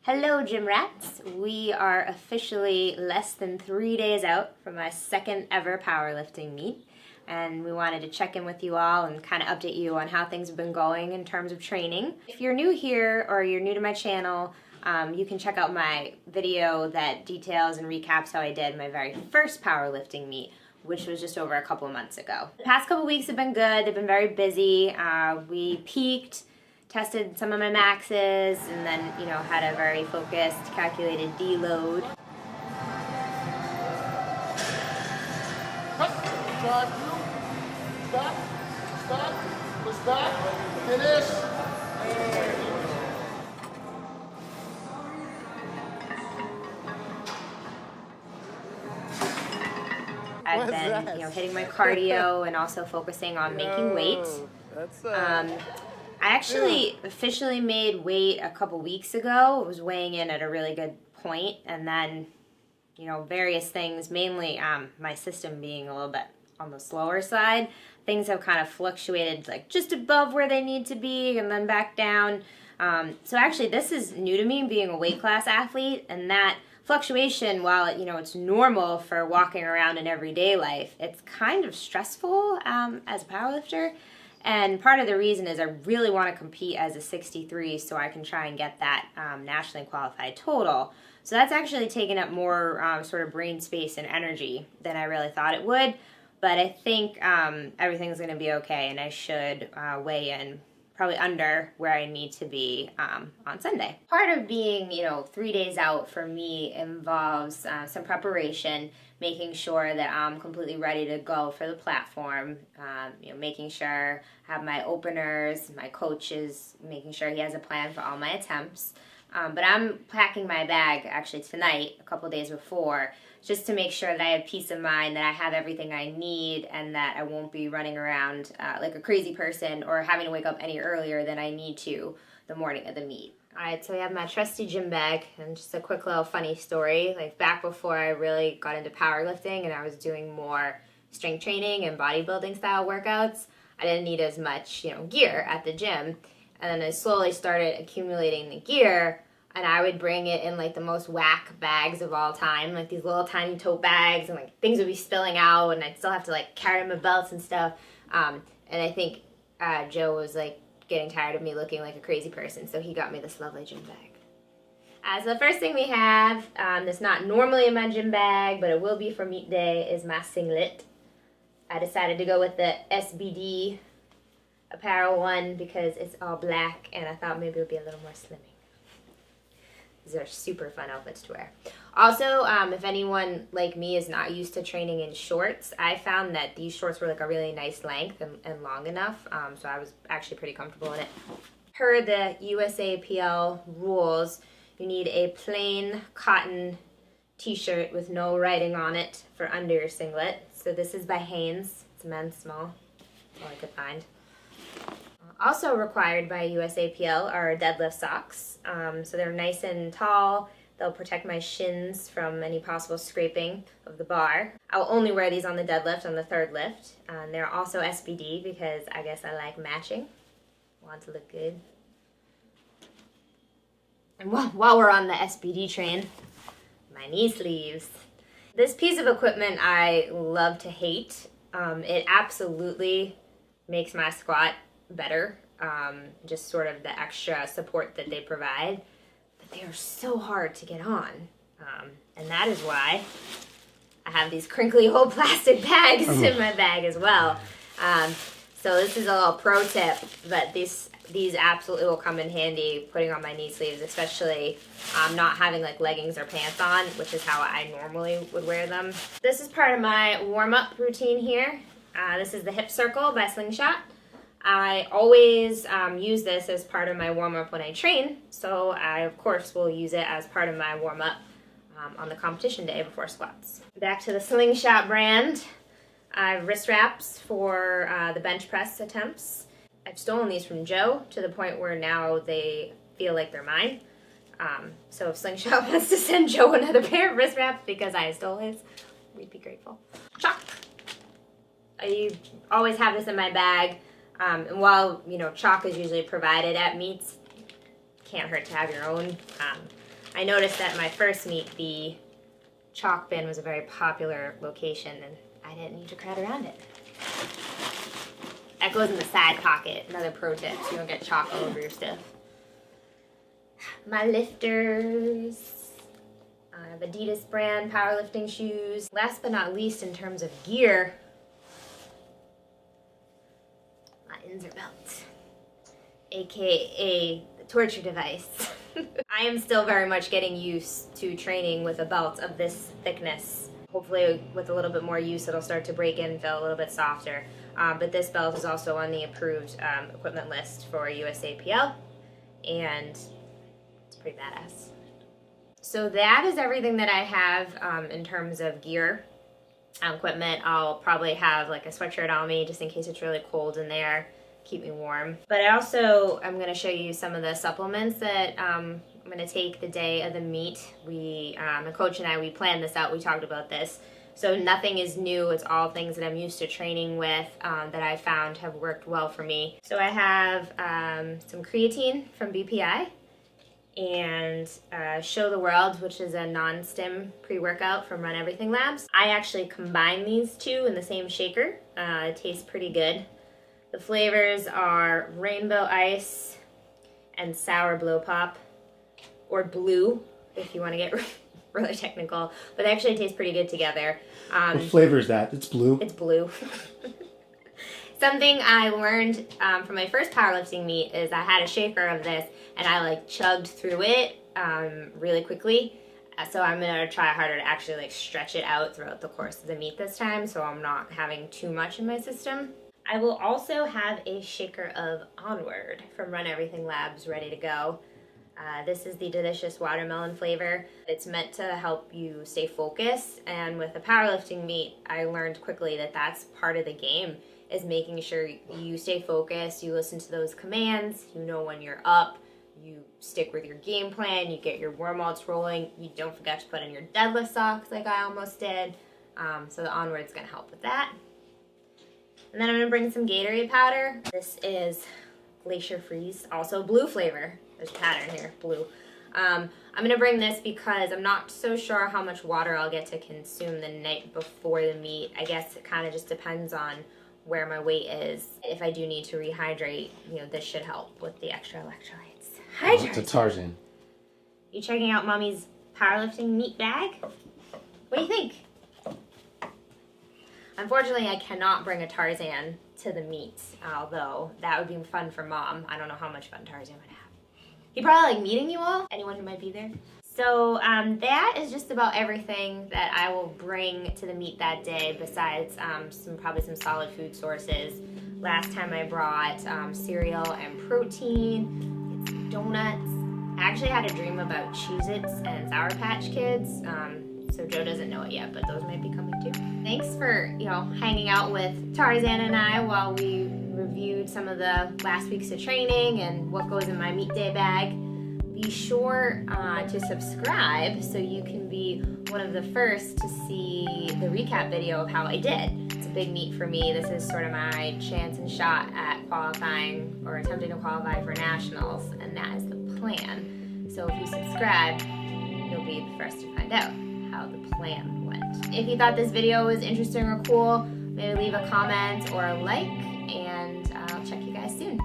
Hello Gymrats! We are officially less than 3 days out from my second ever powerlifting meet, and we wanted to check in with you all and kind of update you on how things have been going in terms of training. If you're new here or you're new to my channel, you can check out my video that details and recaps how I did my very first powerlifting meet, which was just over a couple of months ago. The past couple weeks have been good. They've been very busy. We peaked, tested some of my maxes, and then, had a very focused, calculated deload. Drive through, stop, push back, finish. I've been, hitting my cardio and also focusing on making weight. I actually officially made weight a couple weeks ago. I was weighing in at a really good point, and then, various things, mainly my system being a little bit on the slower side, things have kind of fluctuated like just above where they need to be and then back down. So actually this is new to me, being a weight class athlete, and that fluctuation, while it's normal for walking around in everyday life, it's kind of stressful as a powerlifter. And part of the reason is I really want to compete as a 63 so I can try and get that nationally qualified total. So that's actually taken up more sort of brain space and energy than I really thought it would. But I think everything's going to be okay, and I should weigh in probably under where I need to be on Sunday. Part of being, 3 days out for me involves some preparation, making sure that I'm completely ready to go for the platform, making sure I have my openers, my coaches, making sure he has a plan for all my attempts. But I'm packing my bag actually tonight, a couple days before, just to make sure that I have peace of mind, that I have everything I need, and that I won't be running around like a crazy person or having to wake up any earlier than I need to the morning of the meet. Alright, so we have my trusty gym bag, and just a quick little funny story. Like back before I really got into powerlifting and I was doing more strength training and bodybuilding style workouts, I didn't need as much, gear at the gym. And then I slowly started accumulating the gear, and I would bring it in like the most whack bags of all time, like these little tiny tote bags, and like things would be spilling out, and I'd still have to like carry my belts and stuff. And I think Joe was like getting tired of me looking like a crazy person, so he got me this lovely gym bag. So the first thing we have, that's not normally in my gym bag, but it will be for meet day, is my singlet. I decided to go with the SBD apparel one because it's all black, and I thought maybe it would be a little more slimming. These are super fun outfits to wear. Also, if anyone like me is not used to training in shorts, I found that these shorts were like a really nice length and long enough, so I was actually pretty comfortable in it. Per the USAPL rules, you need a plain cotton t-shirt with no writing on it for under your singlet. So this is by Hanes. It's men's small. That's all I could find. Also required by USAPL are deadlift socks. So they're nice and tall. They'll protect my shins from any possible scraping of the bar. I'll only wear these on the deadlift, on the third lift. They're also SBD because I guess I like matching. Want to look good. And while we're on the SBD train, my knee sleeves. This piece of equipment I love to hate. It absolutely makes my squat better, just sort of the extra support that they provide, but they are so hard to get on, and that is why I have these crinkly old plastic bags in my bag as well. So this is a little pro tip, but these absolutely will come in handy putting on my knee sleeves, especially not having like leggings or pants on, which is how I normally would wear them. This is part of my warm-up routine here. This is the hip circle by Slingshot. I always use this as part of my warm-up when I train, so I of course will use it as part of my warm-up on the competition day before squats. Back to the Slingshot brand. I have wrist wraps for the bench press attempts. I've stolen these from Joe to the point where now they feel like they're mine. So if Slingshot wants to send Joe another pair of wrist wraps because I stole his, we'd be grateful. Chalk. I always have this in my bag. And while, chalk is usually provided at meets, can't hurt to have your own. I noticed that my first meet, the chalk bin was a very popular location, and I didn't need to crowd around it. That goes in the side pocket. Another pro tip, so you don't get chalk all over your stuff. My lifters. I have Adidas brand powerlifting shoes. Last but not least, in terms of gear, my Inzer belt, aka the torture device. I am still very much getting used to training with a belt of this thickness. Hopefully with a little bit more use it'll start to break in and feel a little bit softer. But this belt is also on the approved equipment list for USAPL, and it's pretty badass. So that is everything that I have in terms of gear, equipment. I'll probably have like a sweatshirt on me just in case it's really cold in there, keep me warm. But I also, I'm going to show you some of the supplements that I'm going to take the day of the meet. The coach and I, we planned this out, we talked about this. So nothing is new, it's all things that I'm used to training with that I found have worked well for me. So I have some creatine from BPI and Show the World, which is a non-stim pre-workout from Run Everything Labs. I actually combine these two in the same shaker. It tastes pretty good. The flavors are Rainbow Ice and Sour Blow Pop, or Blue, if you want to get really technical, but they actually taste pretty good together. What flavor is that? It's blue? It's blue. Something I learned from my first powerlifting meet is I had a shaker of this and I like chugged through it really quickly. So I'm gonna try harder to actually like stretch it out throughout the course of the meet this time so I'm not having too much in my system. I will also have a shaker of Onward from Run Everything Labs ready to go. This is the delicious watermelon flavor. It's meant to help you stay focused, and with a powerlifting meet, I learned quickly that that's part of the game, is making sure you stay focused, you listen to those commands, you know when you're up, you stick with your game plan, you get your warm-ups rolling, you don't forget to put in your deadlift socks like I almost did. So the Onward's gonna help with that. And then I'm gonna bring some Gatorade powder. This is Glacier Freeze, also blue flavor. There's a pattern here, blue. I'm gonna bring this because I'm not so sure how much water I'll get to consume the night before the meet. I guess it kind of just depends on where my weight is. If I do need to rehydrate, you know, this should help with the extra electrolytes. Hi, It's a Tarzan. You checking out Mommy's powerlifting meat bag? What do you think? Unfortunately, I cannot bring a Tarzan to the meet, although that would be fun for Mom. I don't know how much fun Tarzan would have. He probably like meeting you all, anyone who might be there. So that is just about everything that I will bring to the meet that day, besides probably some solid food sources. Last time I brought cereal and protein, it's donuts. I actually had a dream about Cheez-Its and Sour Patch Kids, so Joe doesn't know it yet, but those might be coming too. Thanks for, hanging out with Tarzan and I while we reviewed some of the last weeks of training and what goes in my meet day bag. Be sure to subscribe so you can be one of the first to see the recap video of how I did. It's a big meet for me. This is sort of my chance and shot at qualifying or attempting to qualify for nationals, and that is the plan. So if you subscribe, you'll be the first to find out how the plan went. If you thought this video was interesting or cool, maybe leave a comment or a like, and I'll check you guys soon.